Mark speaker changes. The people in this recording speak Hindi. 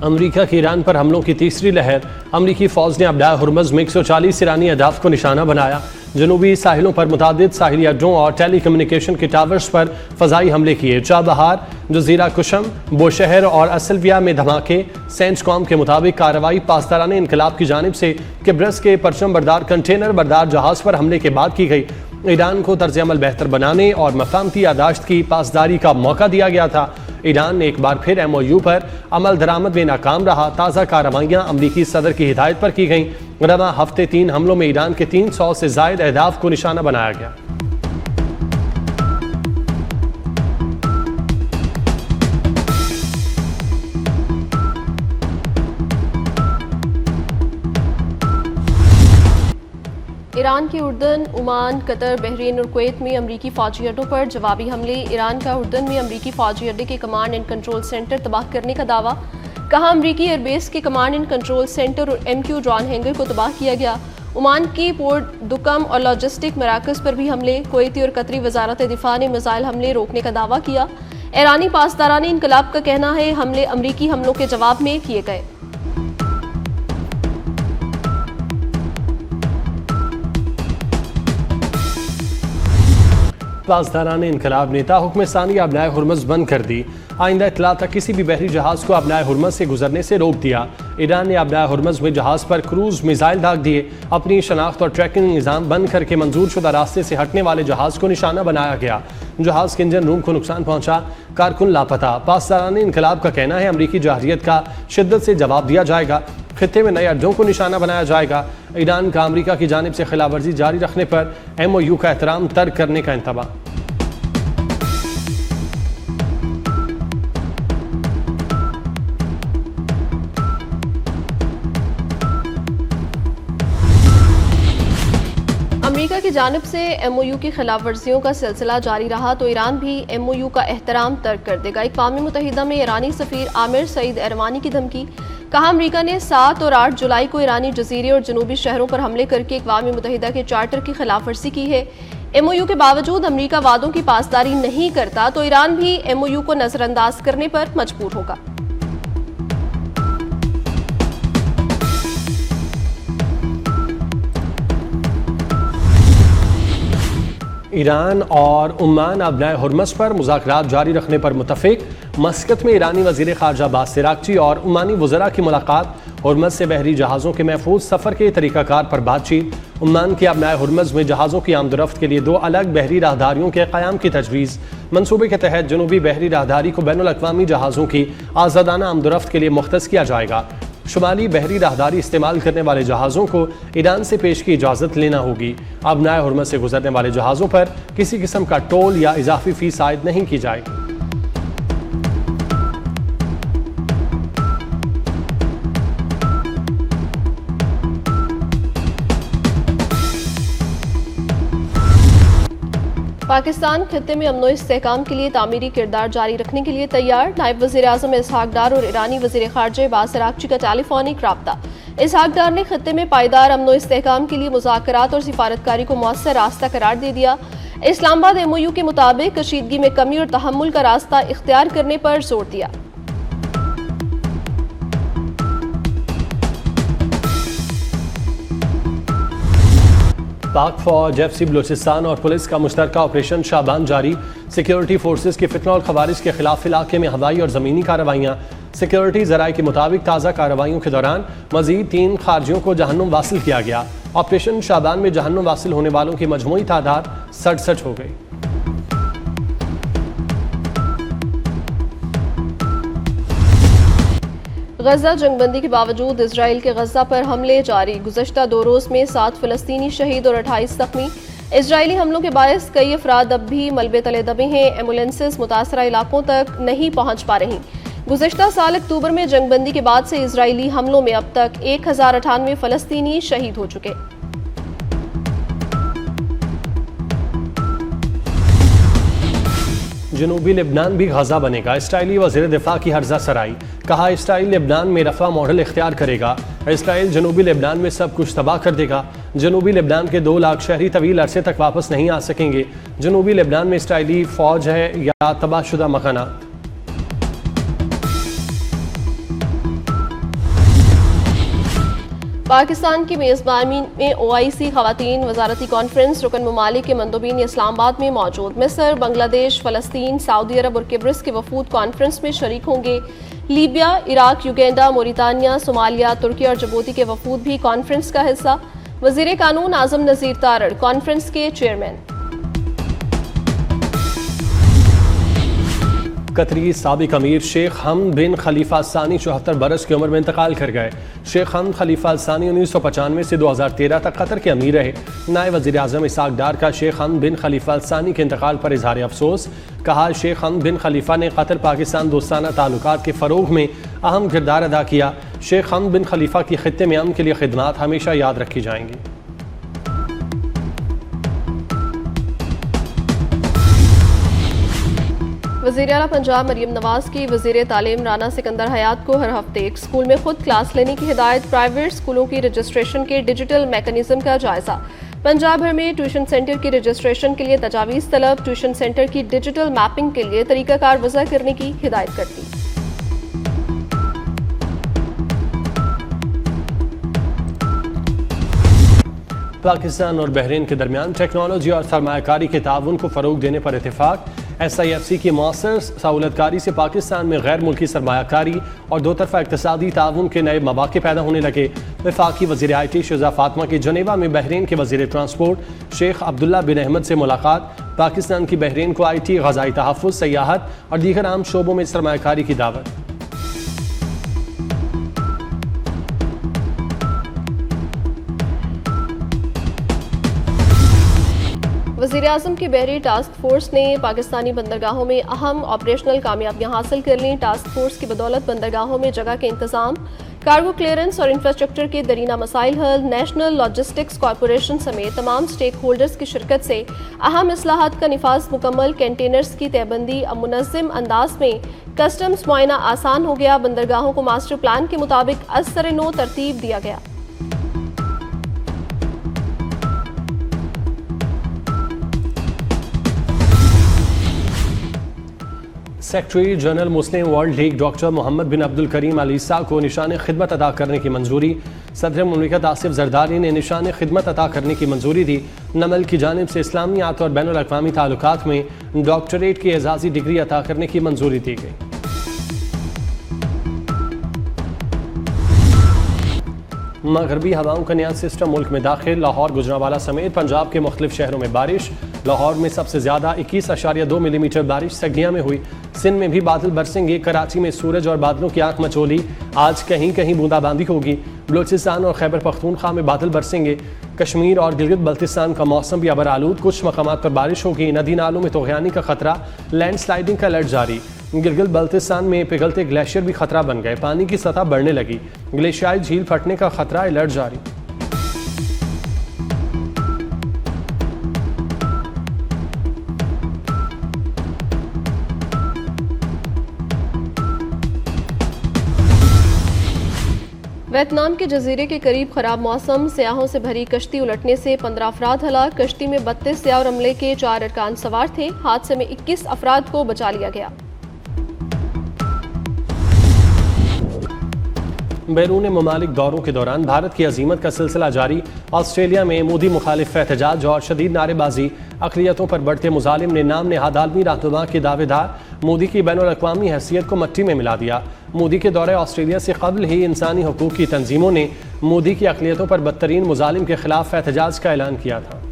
Speaker 1: अमरीका की ईरान पर हमलों की तीसरी लहर। अमरीकी फ़ौज ने अबडाए हुर्मुज़ में 140 ईरानी अहदाफ को निशाना बनाया। जनूबी साहिलों पर मुतादिद साहिली अड्डों और टेली कम्युनिकेशन के टावर्स पर फ़ज़ाई हमले किए। चाबहार, जजीरा कुशम, बोशहर और असलविया में धमाके। सेंचकॉम के मुताबिक कार्रवाई पासदाराने इनकलाब की जानिब से किब्रस के परचम बरदार कंटेनर बरदार जहाज़ पर हमले के बाद की गई। ईरान को तर्ज अमल बेहतर बनाने और मफामती यादाश्त की पासदारी का मौका दिया गया था। ईरान ने एक बार फिर MOU पर अमल दरामद में नाकाम रहा। ताज़ा कार्रवाइयाँ अमरीकी सदर की हिदायत पर की गईं। रवा हफ्ते 3 हमलों में ईरान के 300 से ज़ायद अहदाफ को निशाना बनाया गया।
Speaker 2: ईरान के उर्दन, ओमान, कतर, बहरीन और कुवैत में अमरीकी फ़ौजी अड्डों पर जवाबी हमले। ईरान का उर्दन में अमरीकी फ़ौजी अड्डे के कमांड एंड कंट्रोल सेंटर तबाह करने का दावा। कहा अमरीकी एयरबेस के कमांड एंड कंट्रोल सेंटर और MQ ड्रोन हैंगर को तबाह किया गया। ओमान की पोर्ट दुकम और लॉजिस्टिक मराकज़ पर भी हमले। कुवैती और कतरी वजारत दिफा ने मिसाइल हमले रोकने का दावा किया। ईरानी पासदाराने इनकलाब का कहना है हमले अमरीकी हमलों के जवाब में किए गए।
Speaker 1: पासदाराने इनकलाब नेता हुक्म सानी अबनाए हुर्मुज़ बंद कर दी। आइंदा इतला तक किसी भी बहरी जहाज़ को अबनाए हुर्मुज़ से गुजरने से रोक दिया। ईरान ने अबनाए हुर्मुज़ में जहाज़ पर क्रूज़ मिसाइल दाग दिए। अपनी शनाख्त और ट्रैकिंग निज़ाम बंद करके मंजूर शुदा रास्ते से हटने वाले जहाज़ को निशाना बनाया गया। जहाज़ के इंजन रूम को नुकसान पहुंचा, कारकुन लापता। पासदाराने इनकलाब का कहना है अमरीकी जहरियत का शिद्दत से जवाब दिया जाएगा। खित्ते में नए अड्डों को निशाना बनाया जाएगा। ईरान का अमरीका की जानिब से खिलाफवर्जी जारी रखने पर MOU का एहतराम तर्क करने का इंतबा।
Speaker 2: अमेरिका की जानिब से MOU की खिलाफ वर्जियों का सिलसिला जारी रहा तो ईरान भी MOU का एहतराम तर्क कर देगा। अक़वाम मुत्तहिदा में ईरानी सफ़ीर आमिर सईद एरवानी की धमकी। कहा अमेरिका ने 7 और 8 जुलाई को ईरानी जजीरे और जनूबी शहरों पर हमले करके अक़वाम मुत्तहिदा के चार्टर की खिलाफ वर्जी की है। MOU के बावजूद अमेरिका वादों की पासदारी नहीं करता तो ईरान भी MOU को नजरअंदाज करने पर मजबूर होगा।
Speaker 1: ईरान और ओमान अबनाए हुर्मुज़ पर मुज़ाकरात जारी रखने पर मुत्तफ़िक। मस्कत में ईरानी वज़ीर ख़ारजा अब्बास इराक़ची और ओमानी वज़रा की मुलाकात। हुर्मुज़ से बहरी जहाज़ों के महफूज सफ़र के तरीक़ाकार पर बातचीत। ओमान के अबनाए हुर्मुज़ में जहाज़ों की आमदोरफ्त के लिए 2 अलग बहरी राहदारियों के क़याम की तजवीज़। मनसूबे के तहत जनूबी बहरी राहदारी को बैनुल अक़वामी जहाज़ों की आज़ादाना आमदोरफ्त के लिए मुख्तस किया जाएगा। शुमाली बहरी राहदारी इस्तेमाल करने वाले जहाज़ों को ईरान से पेश की इजाज़त लेना होगी। अबनाए हुर्मुज़ से गुजरने वाले जहाज़ों पर किसी किस्म का टोल या इजाफी फ़ीस आयद नहीं की जाएगी।
Speaker 2: पाकिस्तान खित्ते में अमनो इस्तेहकाम के लिए तामीरी किरदार जारी रखने के लिए तैयार। नायब वज़ीर आज़म इसहाक डार और ईरानी वज़ीर ख़ारजा अब्बास इराक़ची का टेलीफोनिक राब्ता। इसहाक डार ने खित्ते में पायदार अमनो इस्तेहकाम के लिए मुज़ाकरात और सिफारतकारी को मौसर रास्ता करार दे दिया। इस्लामाबाद MOU के मुताबिक कशीदगी में कमी और तहम्मुल का रास्ता इख्तियार करने पर जोर दिया।
Speaker 1: पाक फौज, FC बलूचिस्तान और पुलिस का मुश्तरका ऑपरेशन शाबान जारी। सिक्योरिटी फोर्सेस की फितना और खवारिज के खिलाफ इलाके में हवाई और ज़मीनी कार्रवाइयाँ। सिक्योरिटी ज़राए के मुताबिक ताज़ा कार्रवाइयों के दौरान मज़ीद 3 खारजियों को जहन्नुम वासिल किया गया। ऑपरेशन शाबान में जहन्नुम वासिल होने वालों की मजमूई तादाद 67 हो गई।
Speaker 2: गजा जंगबंदी के बावजूद इजराइल के गजा पर हमले जारी। गुज़श्ता 2 रोज़ में 7 फ़लस्तीनी शहीद और 28 ज़ख्मी। इजरायली हमलों के बायस कई अफराद अब भी मलबे तले दबे हैं। एम्बुलेंसेस मुतासरा इलाकों तक नहीं पहुँच पा रही। गुज़श्ता साल अक्टूबर में जंगबंदी के बाद से इजरायली हमलों में अब तक 1098 फ़लस्तीनी शहीद हो चुके।
Speaker 1: जनूबी लेबनान भी गजा बनेगा। इसराइली वज़ीर दिफा की हर्जा सराई। कहा इसराइल लेबनान में रफ़ा मॉडल इख्तियार करेगा। इसराइल जनूबी लेबनान में सब कुछ तबाह कर देगा। जनूबी लेबनान के 2 लाख शहरी तवील अरसे तक वापस नहीं आ सकेंगे। जनूबी लेबनान में इसराइली फ़ौज है या तबाहशुदा मकानात।
Speaker 2: पाकिस्तान की मेज़बानी में OIC ख़वातीन वज़ारती कॉन्फ्रेंस रुकन ममालिक के मंदूबीन इस्लामाबाद में मौजूद। मिस्र, बांग्लादेश, फ़लस्तीन, सऊदी अरब और किब्रस के वफूद कॉन्फ्रेंस में शरीक होंगे। लीबिया, इराक, युगेंडा, मोरितानिया, सोमालिया, तुर्की और जबूती के वफूद भी कॉन्फ्रेंस का हिस्सा। वज़ीर कानून आज़म नज़ीर तारड़ कॉन्फ्रेंस के चेयरमैन।
Speaker 1: कतरी साबिक अमीर शेख हमद बिन खलीफा सानी 74 बरस की उम्र में इंतकाल कर गए। शेख हमद खलीफा सानी 1995 से 2013 तक कतर के अमीर रहे। नायब वज़ीर आज़म इसाक डार का शेख हमद बिन खलीफा सानी के इंतकाल पर इजहार अफसोस। कहा, शेख हमद बिन खलीफा ने कतर पाकिस्तान दोस्ताना ताल्लुकात के फ़रोग में अहम किरदार अदा किया। शेख हमद बिन खलीफा की खित्ते में अमन के लिए खिदमात हमेशा याद रखी जाएंगी।
Speaker 2: वज़ीर आला पंजाब मरियम नवाज की वज़ीर तालीम राना सिकंदर हयात को हर हफ्ते एक स्कूल में खुद क्लास लेने की हिदायत। प्राइवेट स्कूलों की रजिस्ट्रेशन के डिजिटल मैकेनिज्म का जायजा। पंजाब भर में ट्यूशन सेंटर की रजिस्ट्रेशन के लिए तजावीज़ तलब। ट्यूशन सेंटर की डिजिटल मैपिंग के लिए तरीकाकार वज़ा करने की हिदायत करती।
Speaker 1: पाकिस्तान और बहरीन के दरमियान टेक्नोलॉजी और सरमायाकारी के ताउन को फ़रोग देने पर इत्तेफाक। SIFC की मौसर सहूलतकारी से पाकिस्तान में गैर मुल्की सरमायाकारी और दो तरफा इक़्तिसादी ताउन के नए मौक़े पैदा होने लगे। वफाकी वज़ीर IT शहज़ा फातिमा की जनेवा में बहरीन के वज़ीर ट्रांसपोर्ट शेख अब्दुल्ला बिन अहमद से मुलाकात। पाकिस्तान की बहरीन को IT, ग़ज़ाई तहफ़्फ़ुज़, सयाहत और दीगर आम शोबों में सरमायाकारी की दावत।
Speaker 2: वज़ीर आज़म की बहरी टास्क फोर्स ने पाकिस्तानी बंदरगाहों में अहम ऑपरेशनल कामयाबियां हासिल कर लीं। टास्क फोर्स की बदौलत बंदरगाहों में जगह के इंतजाम, कार्गो क्लियरेंस और इंफ्रास्ट्रक्चर के दरीना मसाइल हल। नेशनल लॉजिस्टिक्स कॉरपोरेशन समेत तमाम स्टेक होल्डर्स की शिरकत से अहम इस्लाहात का निफाज मुकम्मल। कंटेनर्स की तयबंदी अब मुनज़्ज़म अंदाज में, कस्टम्स मुआयना आसान हो गया। बंदरगाहों को मास्टर प्लान के मुताबिक असर नो तरतीब दिया गया।
Speaker 1: सेक्रेटरी जनरल मुस्लिम वर्ल्ड लीग डॉक्टर मोहम्मद बिन अब्दुल करीम अल ईसा को निशान खिदमत अदा करने की मंजूरी। सदर मुमलिकत आसिफ जरदारी ने निशान खिदमत अदा करने की मंजूरी दी। नमल की जानिब से इस्लामियात और बैनुल अक़वामी ताल्लुकात में डॉक्टरेट की एजाज़ी डिग्री अता करने की मंजूरी दी गई। मगरबी हवाओं का नया सिस्टम मुल्क में दाखिल। लाहौर, गुजरांवाला समेत पंजाब के मुख्तलिफ शहरों में बारिश। लाहौर में सबसे ज़्यादा 21.2 मिलीमीटर बारिश सगिया में हुई। सिंध में भी बादल बरसेंगे। कराची में सूरज और बादलों की आंख मचोली। आज कहीं कहीं बूंदाबांदी होगी। बलूचिस्तान और खैबर पख्तूनख्वा में बादल बरसेंगे। कश्मीर और गिलगित बल्तिस्तान का मौसम भी अबर आलूद। कुछ मकामात पर बारिश होगी। नदी नालों में तोग़यानी का खतरा, लैंडस्लाइडिंग का अलर्ट जारी। गिलगित बल्तिस्तान में पिघलते ग्लेशियर भी खतरा बन गए। पानी की सतह बढ़ने लगी। ग्लेशियाई झील फटने का खतरा, अलर्ट जारी।
Speaker 2: वियतनाम के जजीरे के करीब खराब मौसम, सियाहों से भरी कश्ती उलटने से 15 अफराद हलाक। कश्ती में 32 सियाह और अमले के 4 अरकान सवार थे। हादसे में 21 अफराद को बचा लिया गया।
Speaker 1: बैरून ममालिक दौरों के दौरान भारत की अजीमत का सिलसिला जारी। ऑस्ट्रेलिया में मोदी मुखालिफ एहतजाज और शदीद नारेबाजी। अक़लियतों पर बढ़ते मुजालिम ने नाम नेहाद आलमी रहनुमा के दावेदार मोदी की बैनुल अक़वामी हैसियत को मट्टी में मिला दिया। मोदी के दौरे ऑस्ट्रेलिया से कबल ही इंसानी हकूक़ की तंजीमों ने मोदी की अक़लियतों पर बदतरीन मुजालिम के खिलाफ एहतजाज का ऐलान किया था।